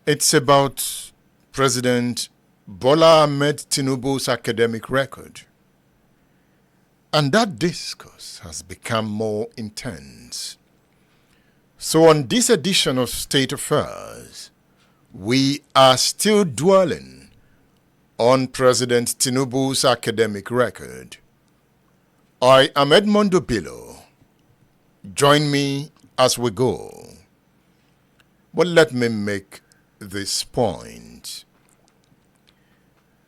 It's about President Bola Tinubu's academic record. And that discourse has become more intense. So on this edition of State Affairs, we are still dwelling on President Tinubu's academic record. I am Edmondo Billo. Join me as we go. But let me make this point.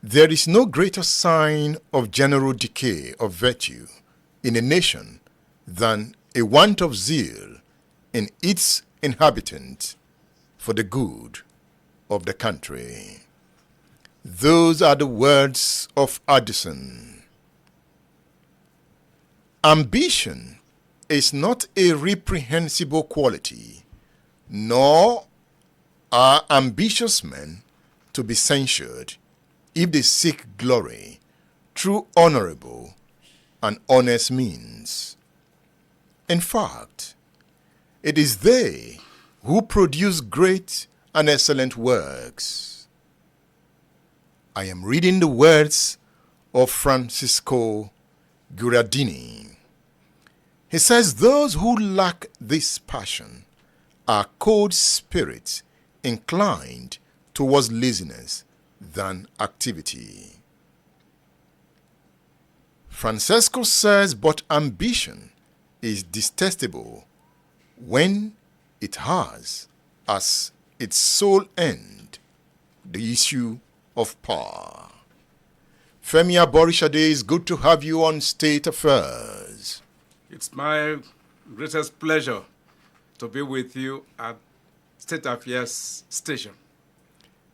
There is no greater sign of general decay of virtue in a nation than a want of zeal in its inhabitants for the good of the country. Those are the words of Addison. Ambition is not a reprehensible quality, nor are ambitious men to be censured if they seek glory through honorable and honest means. In fact, it is they who produce great and excellent works. I am reading the words of Francisco Giradini. He says, those who lack this passion are cold spirits inclined towards laziness than activity. Francesco says, but ambition is detestable when it has as its sole end the issue of power. Femi Aborisade, is good to have you on State Affairs. It's my greatest pleasure to be with you at State Affairs Station.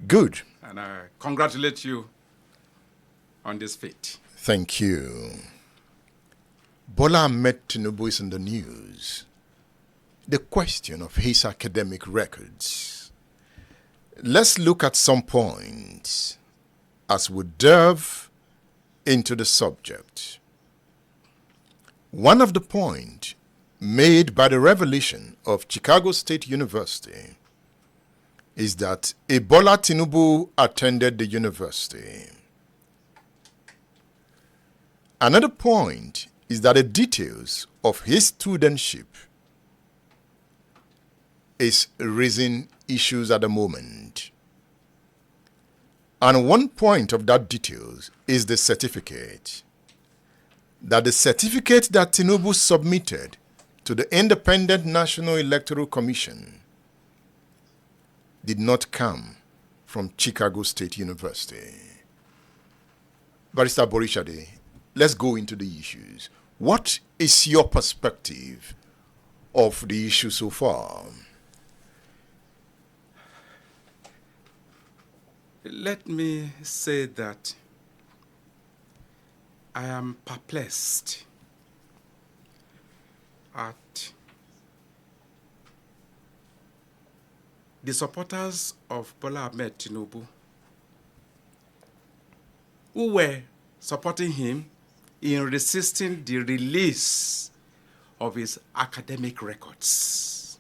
Good. And I congratulate you on this feat. Thank you. Bola Tinubu is in the news. The question of his academic records. Let's look at some points as we delve into the subject. One of the points made by the revelation of Chicago State University is that Bola Tinubu attended the university. Another point is that the details of his studentship is raising issues at the moment. And one point of that details is the certificate. That the certificate that Tinubu submitted to the Independent National Electoral Commission did not come from Chicago State University. Barrister Aborisade, let's go into the issues. What is your perspective of the issue so far? Let me say that I am perplexed at the supporters of Bola Tinubu who were supporting him in resisting the release of his academic records.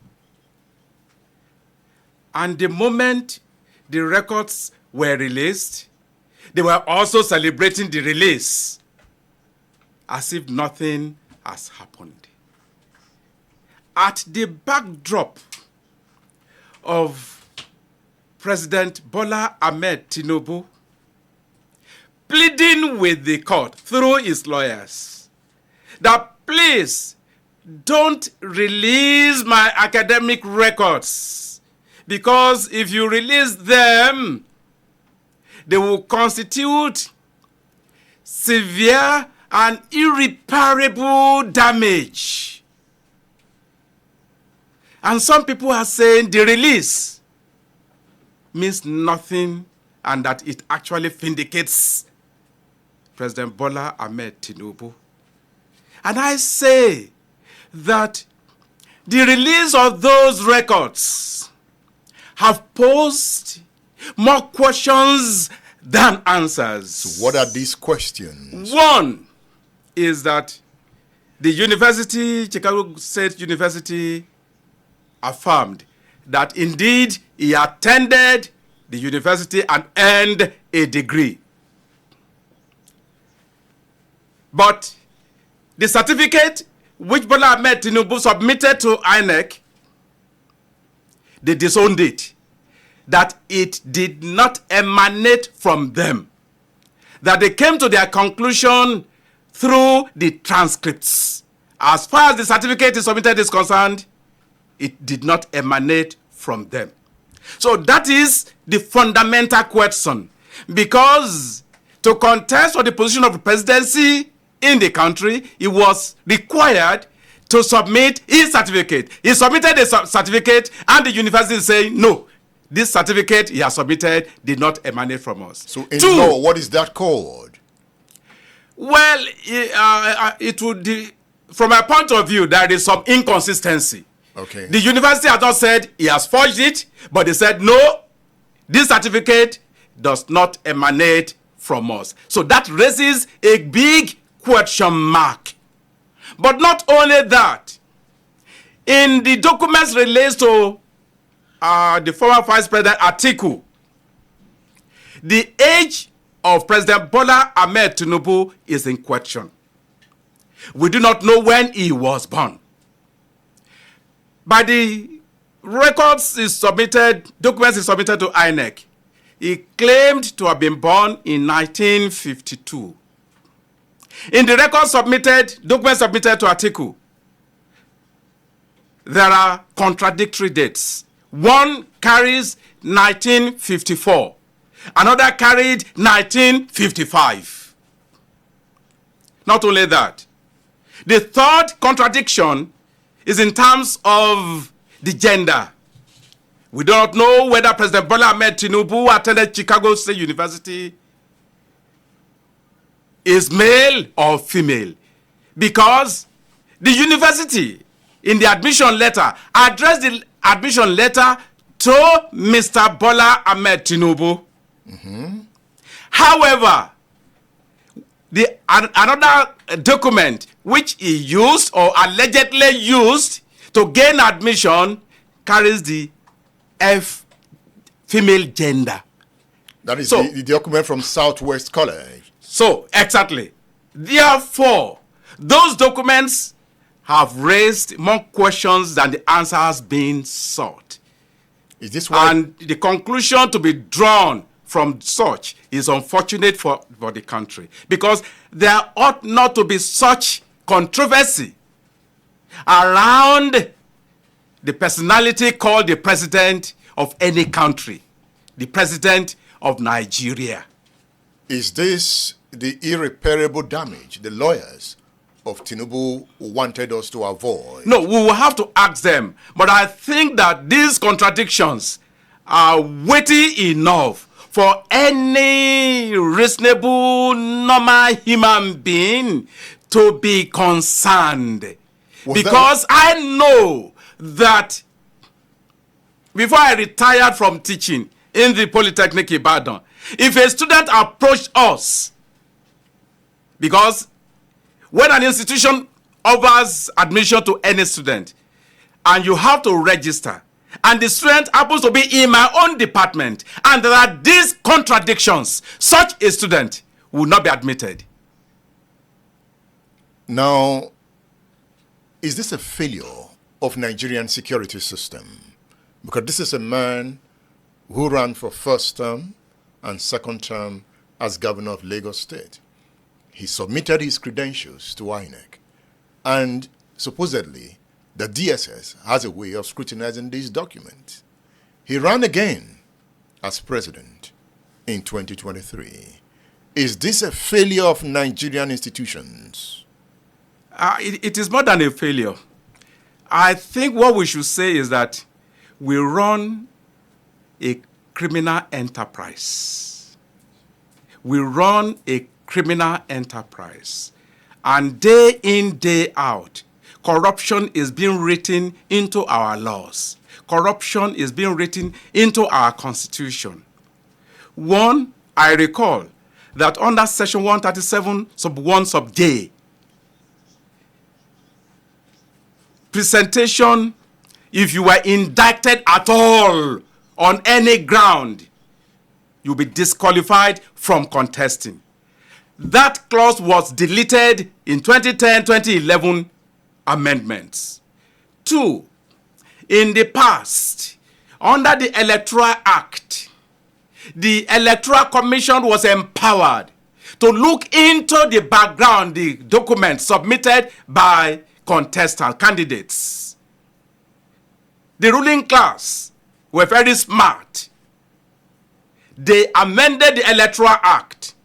And the moment the records were released, they were also celebrating the release as if nothing has happened. At the backdrop of President Bola Tinubu pleading with the court through his lawyers that please don't release my academic records, because if you release them, they will constitute severe and irreparable damage. And some people are saying the release means nothing and that it actually vindicates President Bola Tinubu. And I say that the release of those records have posed more questions than answers. So what are these questions? One is that the university, Chicago State University, affirmed that indeed he attended the university and earned a degree. But the certificate which Bola Ahmed Tinubu submitted to INEC, they disowned it, that it did not emanate from them, that they came to their conclusion through the transcripts. As far as the certificate is submitted is concerned, it did not emanate from them. So that is the fundamental question, because to contest for the position of the presidency in the country, he was required to submit his certificate. He submitted a certificate, and the university is saying, no, this certificate he has submitted did not emanate from us. So in law, what is that called? Well, it would, from my point of view, there is some inconsistency. Okay. The university has not said he has forged it, but they said, no, this certificate does not emanate from us. So that raises a big question mark. But not only that, in the documents released to the former Vice President Atiku, the age of President Bola Ahmed Tinubu is in question. We do not know when he was born. By the documents he submitted to INEC, he claimed to have been born in 1952. In the documents submitted to Atiku, there are contradictory dates. One carries 1954. Another carried 1955. Not only that, the third contradiction is in terms of the gender. We do not know whether President Bola Ahmed Tinubu attended Chicago State University is male or female, because the university in the admission letter addressed the admission letter to Mr. Bola Ahmed Tinubu. However, another document which he used or allegedly used to gain admission carries the F female gender. That is the document from Southwest College. So, exactly. Therefore, those documents have raised more questions than the answers being sought. Is this why? And the conclusion to be drawn from such is unfortunate for the country, because there ought not to be such controversy around the personality called the president of any country, the president of Nigeria. Is this the irreparable damage the lawyers of Tinubu wanted us to avoid? No, we will have to ask them. But I think that these contradictions are weighty enough for any reasonable, normal human being to be concerned. Because I know that before I retired from teaching in the Polytechnic Ibadan, if a student approached us, because when an institution offers admission to any student, and you have to register, and the student happens to be in my own department, and there are these contradictions, such a student will not be admitted. Now, is this a failure of Nigerian security system? Because this is a man who ran for first term and second term as governor of Lagos State. He submitted his credentials to INEC, and supposedly the DSS has a way of scrutinizing these documents. He ran again as president in 2023. Is this a failure of Nigerian institutions? It is more than a failure. I think what we should say is that we run a criminal enterprise. We run a criminal enterprise. And day in, day out, corruption is being written into our laws. Corruption is being written into our constitution. One, I recall that under section 137, sub 1, sub J, presentation if you were indicted at all on any ground, you'll be disqualified from contesting. That clause was deleted in 2010-2011 amendments. 2, in the past, under the Electoral Act, the Electoral Commission was empowered to look into the background, the documents submitted by contestant candidates. The ruling class were very smart. They amended the Electoral Act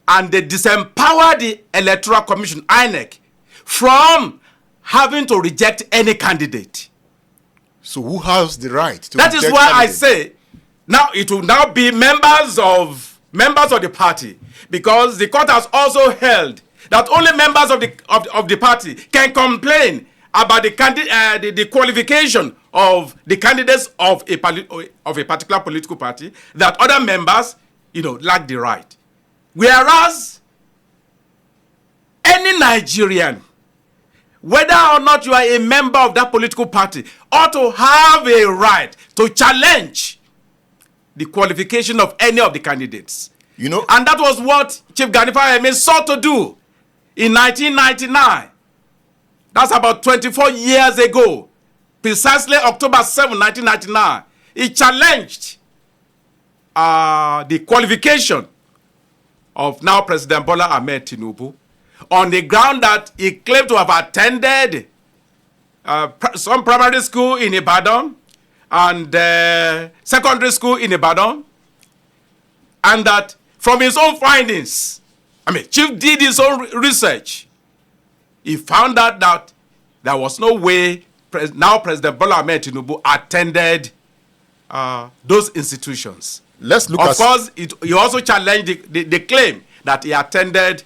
and they disempowered the Electoral Commission, INEC, from having to reject any candidate. So who has the right to That is reject why candidates? I say, now it will now be members of the party, because the court has also held that only members of the party can complain about the qualification of the candidates of a particular political party, that other members, lack the right. Whereas any Nigerian, whether or not you are a member of that political party, ought to have a right to challenge the qualification of any of the candidates. And that was what Chief Gani Fawehinmi sought to do in 1999. That's about 24 years ago. Precisely October 7, 1999. He challenged the qualification of now President Bola Tinubu on the ground that he claimed to have attended some primary school in Ibadan and secondary school in Ibadan, and that from his own findings, Chief did his own research, he found out that there was no way now President Bola Tinubu attended those institutions. Let's look Of course, he also challenged the claim that he attended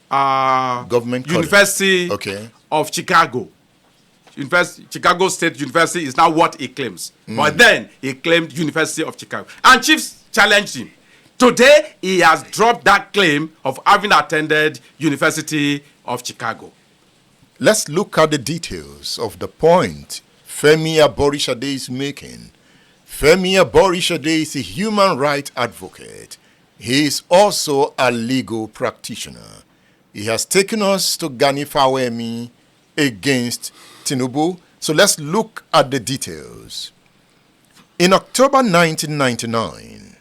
government University okay. of Chicago. Chicago State University is now what he claims. But then he claimed University of Chicago. And Chiefs challenged him. Today, he has dropped that claim of having attended University of Chicago. Let's look at the details of the point Femi Aborisade is making. Femi Aborisade is a human rights advocate. He is also a legal practitioner. He has taken us to Gani Fawehinmi against Tinubu. So let's look at the details. In October 1999,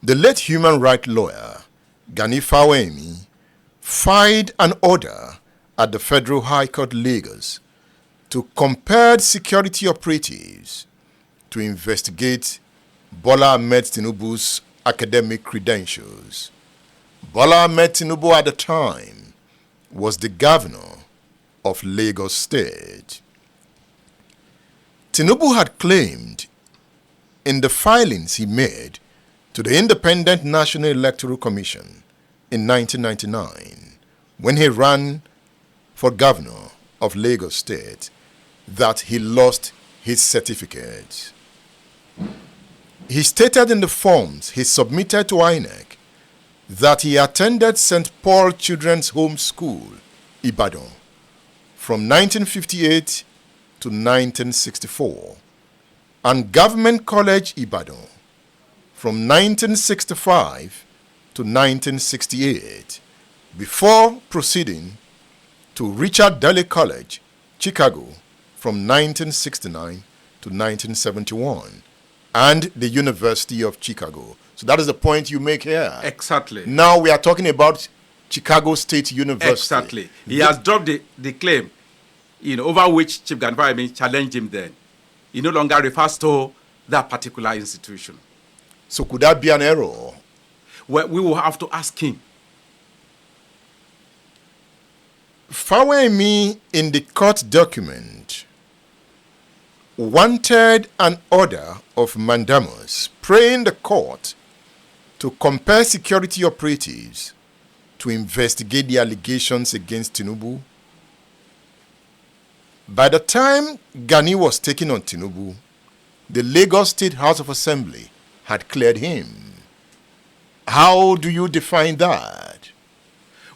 the late human rights lawyer Gani Fawehinmi filed an order at the Federal High Court Lagos to compel security operatives to investigate Bola Tinubu's academic credentials. Bola Tinubu at the time was the governor of Lagos State. Tinubu had claimed in the filings he made to the Independent National Electoral Commission in 1999, when he ran for governor of Lagos State, that he lost his certificate. He stated in the forms he submitted to INEC that he attended St. Paul Children's Home School, Ibadan, from 1958 to 1964, and Government College, Ibadan, from 1965 to 1968, before proceeding to Richard Daley College, Chicago, from 1969 to 1971, and the University of Chicago. So that is the point you make here. Exactly. Now we are talking about Chicago State University. Exactly. He has dropped the claim, over which Chief Gani Fawehinmi challenged him then. He no longer refers to that particular institution. So could that be an error? Well, we will have to ask him. Fawehinmi in the court document wanted an order of mandamus praying the court to compel security operatives to investigate the allegations against Tinubu. By the time Gani was taken on Tinubu, the Lagos State House of Assembly had cleared him. How do you define that?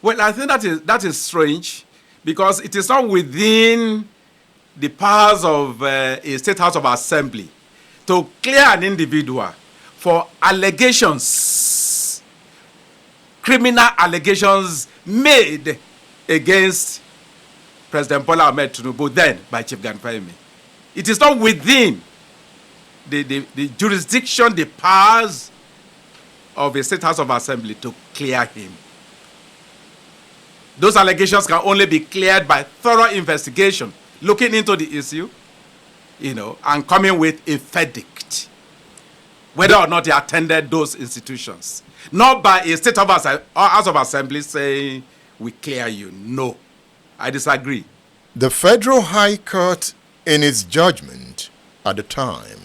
Well, I think that is strange, because it is not within the powers of a State House of Assembly to clear an individual for allegations, criminal allegations made against President Bola Ahmed Tinubu, then by Chief Gani Fawehinmi. It is not within the jurisdiction, the powers of a State House of Assembly to clear him. Those allegations can only be cleared by thorough investigation, looking into the issue, and coming with a verdict, whether or not he attended those institutions. Not by a State House of Assembly saying, we clear you. No, I disagree. The Federal High Court, in its judgment at the time,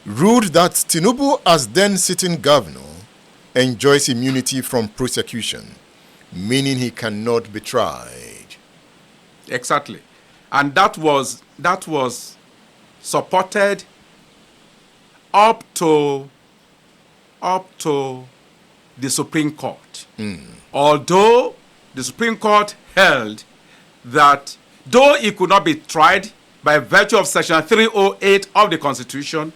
ruled that Tinubu, as then sitting governor, enjoys immunity from prosecution, meaning he cannot be tried. Exactly. And that was supported up to the Supreme Court. Although the Supreme Court held that though he could not be tried by virtue of Section 308 of the Constitution,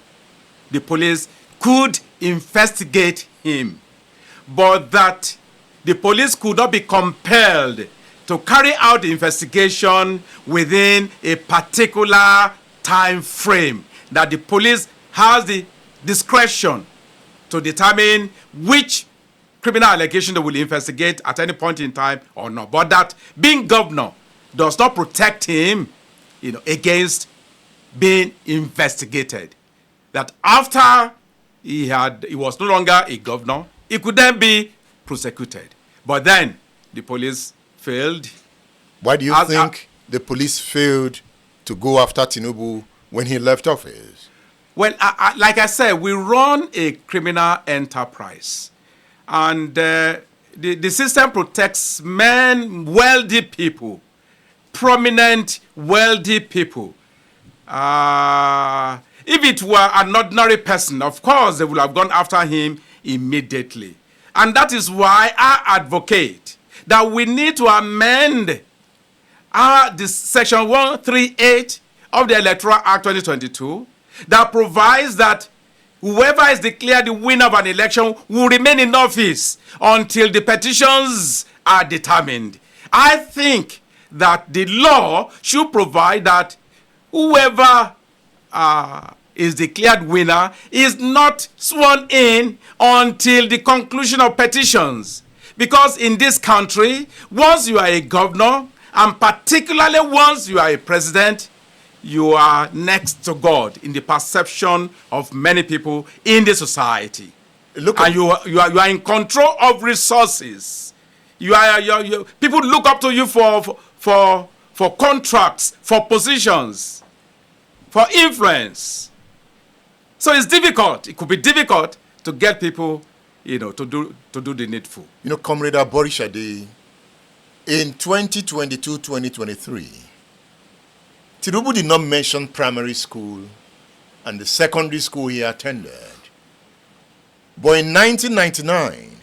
the police could investigate him, but that the police could not be compelled to carry out the investigation within a particular time frame, that the police has the discretion to determine which criminal allegation they will investigate at any point in time or not. But that being governor does not protect him, against being investigated. That after he was no longer a governor, he could then be prosecuted. But then the police failed. Why do you think the police failed to go after Tinubu when he left office? Well, like I said, we run a criminal enterprise. And the system protects wealthy people, prominent, wealthy people. If it were an ordinary person, of course, they would have gone after him immediately. And that is why I advocate that we need to amend this Section 138 of the Electoral Act 2022 that provides that whoever is declared the winner of an election will remain in office until the petitions are determined. I think that the law should provide that whoever is declared winner is not sworn in until the conclusion of petitions. Because in this country, once you are a governor, and particularly once you are a president, you are next to God in the perception of many people in the society. And you are in control of resources. People look up to you for contracts, for positions, for influence. So it's difficult. It could be difficult to get people, to do the needful. Comrade Aborisade, in 2022-2023, Tinubu did not mention primary school and the secondary school he attended. But in 1999,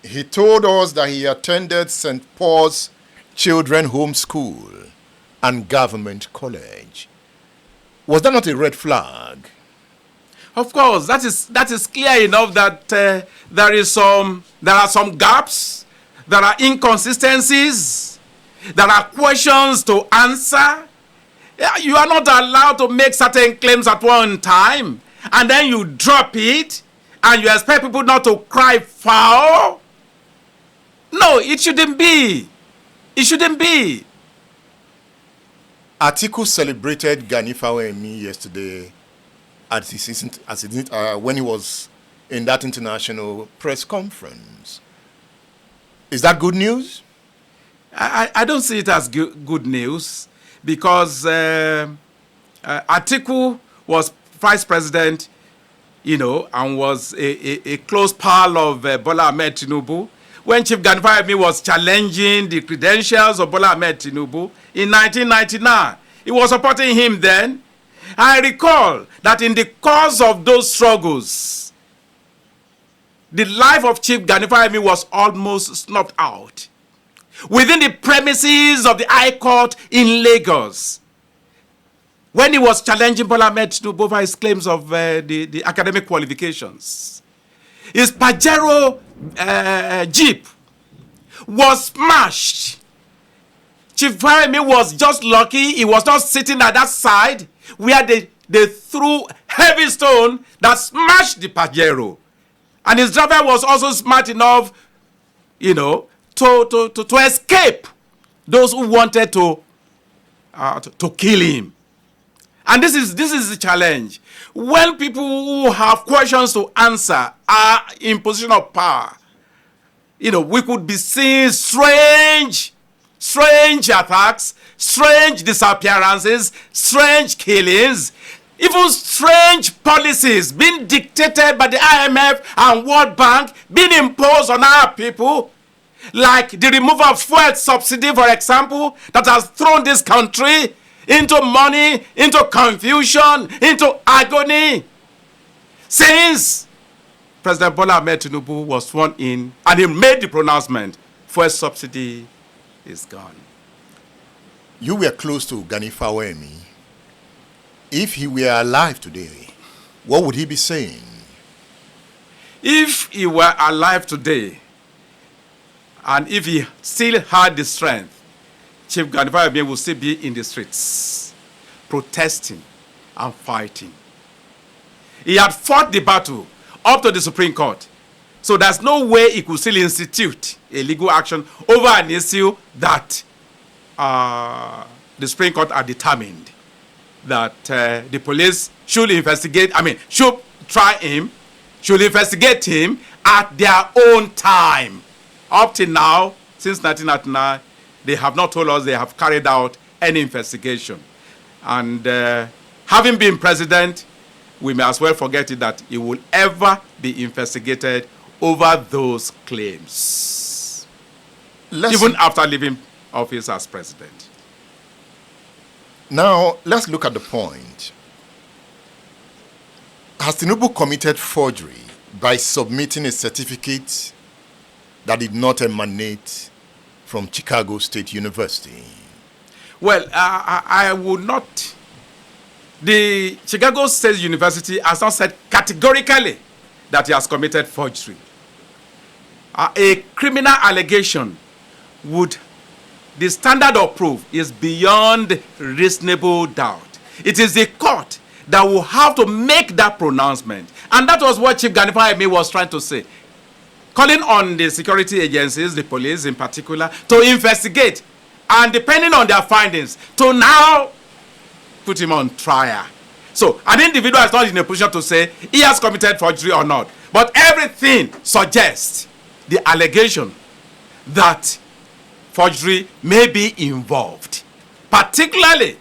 he told us that he attended St. Paul's Children's Home School and Government College. Was that not a red flag? Of course, that is clear enough that there are some gaps, there are inconsistencies, there are questions to answer. You are not allowed to make certain claims at one time, and then you drop it, and you expect people not to cry foul. No, it shouldn't be. It shouldn't be. Atiku celebrated Gani Fawehinmi yesterday when he was in that international press conference. Is that good news? I don't see it as good news, because Atiku was vice president, and was a close pal of Bola Ahmed Tinubu when Chief Gani Fawehinmi was challenging the credentials of Bola Ahmed Tinubu in 1999. He was supporting him then. I recall that in the course of those struggles, the life of Chief Gani Fawehinmi was almost snuffed out. Within the premises of the High Court in Lagos, when he was challenging Bola Tinubu over his claims of the academic qualifications. His Pajero Jeep was smashed. Chief Fawehinmi was just lucky he was not sitting at that side where they threw heavy stone that smashed the Pajero. And his driver was also smart enough, to escape those who wanted to kill him. And this is the challenge. When people who have questions to answer are in position of power, we could be seeing strange attacks, strange disappearances, strange killings, even strange policies being dictated by the IMF and World Bank being imposed on our people, like the removal of fuel subsidy, for example, that has thrown this country into money, into confusion, into agony. Since President Bola Tinubu was sworn in and he made the pronouncement, fuel subsidy is gone. You were close to Gani Fawehinmi. If he were alive today, what would he be saying? If he were alive today, and if he still had the strength, Chief Gani Fawehinmi would still be in the streets, protesting and fighting. He had fought the battle up to the Supreme Court. So there's no way he could still institute a legal action over an issue that the Supreme Court are determined that the police should should try him, should investigate him at their own time. Up till now, since 1999, they have not told us they have carried out any investigation. And having been president, we may as well forget it that he will ever be investigated over those claims, even after leaving office as president. Now, let's look at the point. Has Tinubu committed forgery by submitting a certificate that did not emanate from Chicago State University? Well, I would not. The Chicago State University has not said categorically that he has committed forgery. A criminal allegation the standard of proof is beyond reasonable doubt. It is the court that will have to make that pronouncement. And that was what Chief Gani Fawehinmi was trying to say. Calling on the security agencies, the police in particular, to investigate. And depending on their findings, to now put him on trial. So an individual is not in a position to say he has committed forgery or not. But everything suggests the allegation that forgery may be involved, particularly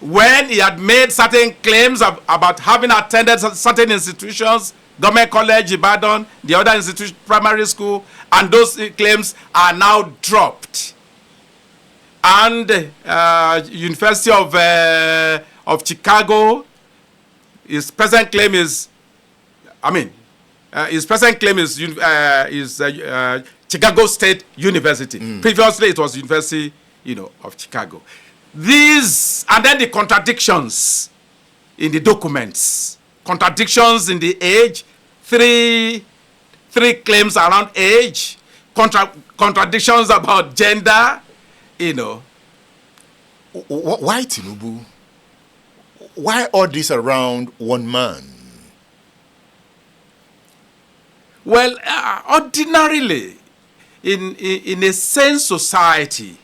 when he had made certain claims about having attended certain institutions, Government College, Ibadan, the other institution, primary school, and those claims are now dropped. And University of Chicago, his present claim is Chicago State University. Previously, it was University, of Chicago. These, and then the contradictions in the documents, contradictions in the age, three claims around age, contradictions about gender, Why Tinubu? Why all this around one man? Well, ordinarily, in a sane society,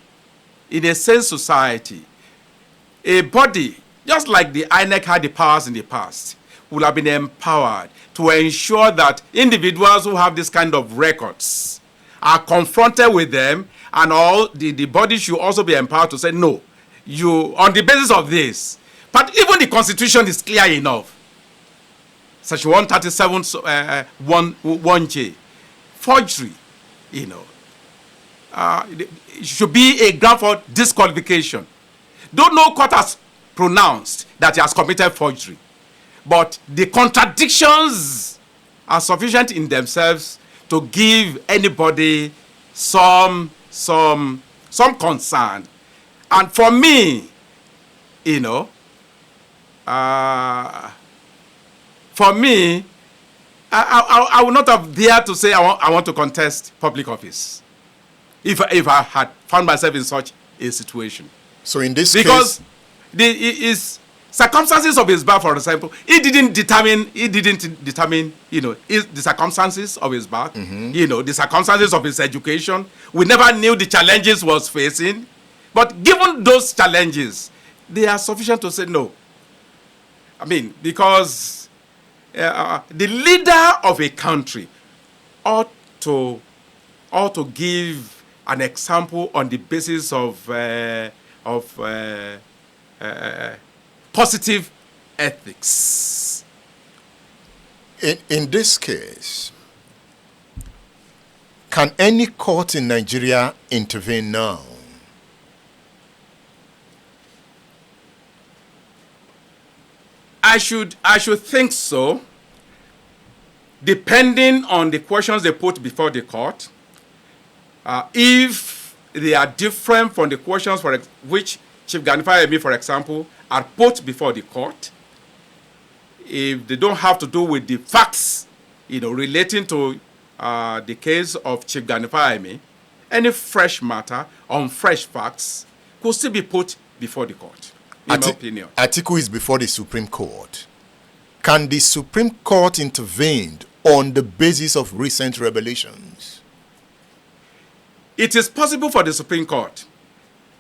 a body, just like the INEC had the powers in the past, would have been empowered to ensure that individuals who have this kind of records are confronted with them, and all the body should also be empowered to say, no, you, on the basis of this. But even the Constitution is clear enough. Section 137, 1J, forgery, it should be a ground for disqualification. Though no court has pronounced that he has committed forgery, but the contradictions are sufficient in themselves to give anybody some concern. And for me, for me, I would not have dared to say I want to contest public office if I had found myself in such a situation. So in this Because case, his circumstances of his birth, for example, he didn't determine, the circumstances of his birth, the circumstances of his education. We never knew the challenges he was facing. But given those challenges, they are sufficient to say no. I mean, because the leader of a country ought to give an example on the basis of positive ethics. in this case, can any court in Nigeria intervene now? I should think so, depending on the questions they put before the court. If they are different from the questions for which Chief Gani, for example, are put before the court, if they don't have to do with the facts, relating to the case of Chief Gani, any fresh matter on fresh facts could still be put before the court, in my opinion. Article is before the Supreme Court. Can the Supreme Court intervene on the basis of recent revelations? It is possible for the Supreme Court,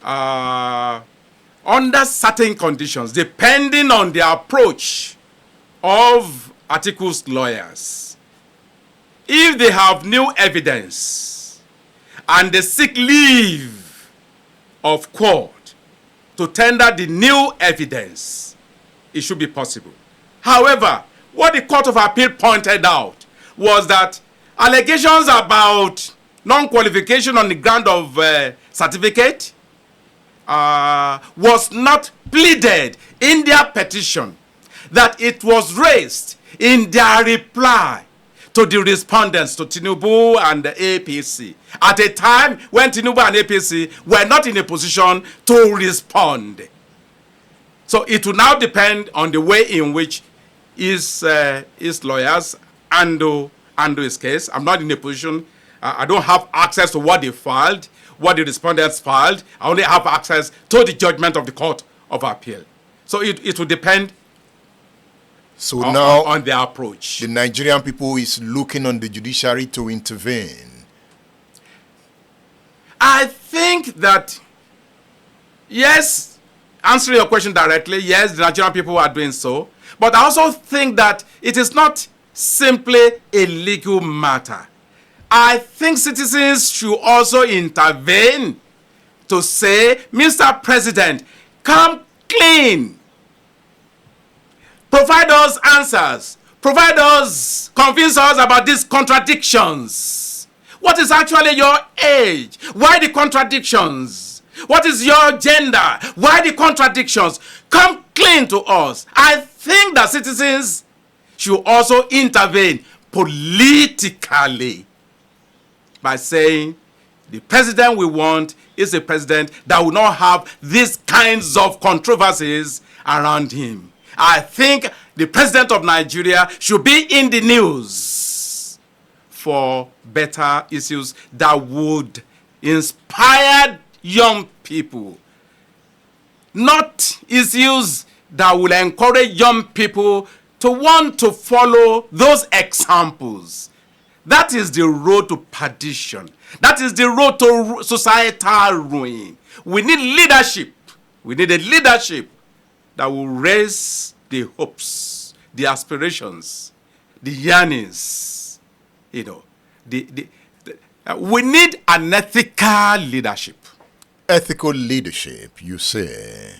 under certain conditions, depending on the approach of Article's lawyers. If they have new evidence and they seek leave of court to tender the new evidence, it should be possible. However, what the Court of Appeal pointed out was that allegations about non-qualification on the ground of certificate was not pleaded in their petition, that it was raised in their reply to the respondents, to Tinubu and the APC, at a time when Tinubu and APC were not in a position to respond. So it will now depend on the way in which his lawyers handle his case. I'm not in a position, I don't have access to what they filed, what the respondents filed. I only have access to the judgment of the Court of Appeal. So it will depend on their approach. The Nigerian people is looking on the judiciary to intervene. I think that, yes, answering your question directly, yes, the Nigerian people are doing so. But I also think that it is not simply a legal matter. I think citizens should also intervene to say, Mr. President, come clean. Provide us answers. Provide us, convince us about these contradictions. What is actually your age? Why the contradictions? What is your gender? Why the contradictions? Come clean to us. I think that citizens should also intervene politically by saying the president we want is a president that will not have these kinds of controversies around him. I think the president of Nigeria should be in the news for better issues that would inspire young people, not issues that will encourage young people to want to follow those examples. That is the road to perdition. That is the road to societal ruin. We need leadership. We need a leadership that will raise the hopes, the aspirations, the yearnings. We need an ethical leadership. Ethical leadership, you say.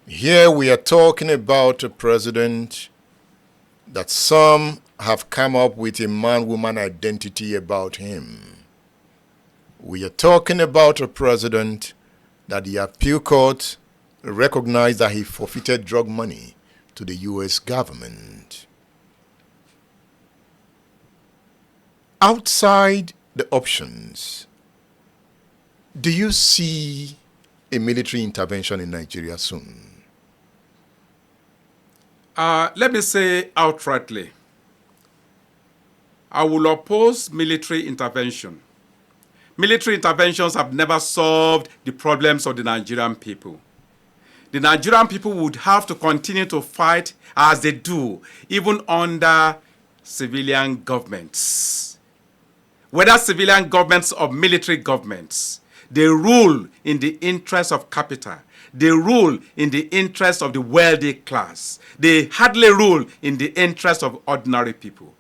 Here we are talking about a president that some have come up with a man-woman identity about him. We are talking about a president that the appeal court recognized that he forfeited drug money to the U.S. government. Outside the options, do you see a military intervention in Nigeria soon? Let me say outrightly, I will oppose military intervention. Military interventions have never solved the problems of the Nigerian people. The Nigerian people would have to continue to fight as they do, even under civilian governments. Whether civilian governments or military governments, they rule in the interest of capital. They rule in the interest of the wealthy class. They hardly rule in the interest of ordinary people.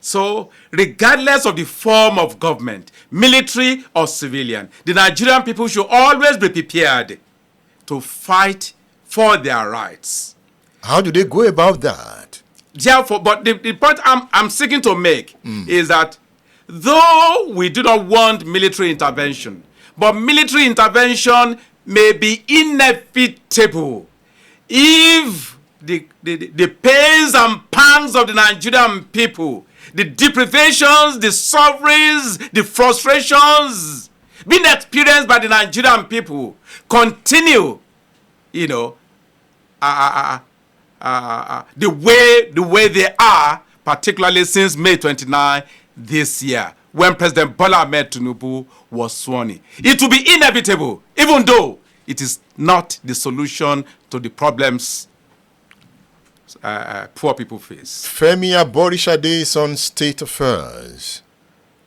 So, regardless of the form of government, military or civilian, the Nigerian people should always be prepared to fight for their rights. How do they go about that? Therefore, but the point I'm seeking to make is that though we do not want military intervention, but military intervention may be inevitable if the pains and pangs of the Nigerian people, the deprivations, the sufferings, the frustrations being experienced by the Nigerian people continue, the way they are, particularly since May 29 this year, when President Bola Tinubu was sworn in. It will be inevitable, even though it is not the solution to the problems poor people face. Femi Aborisade is on State Affairs.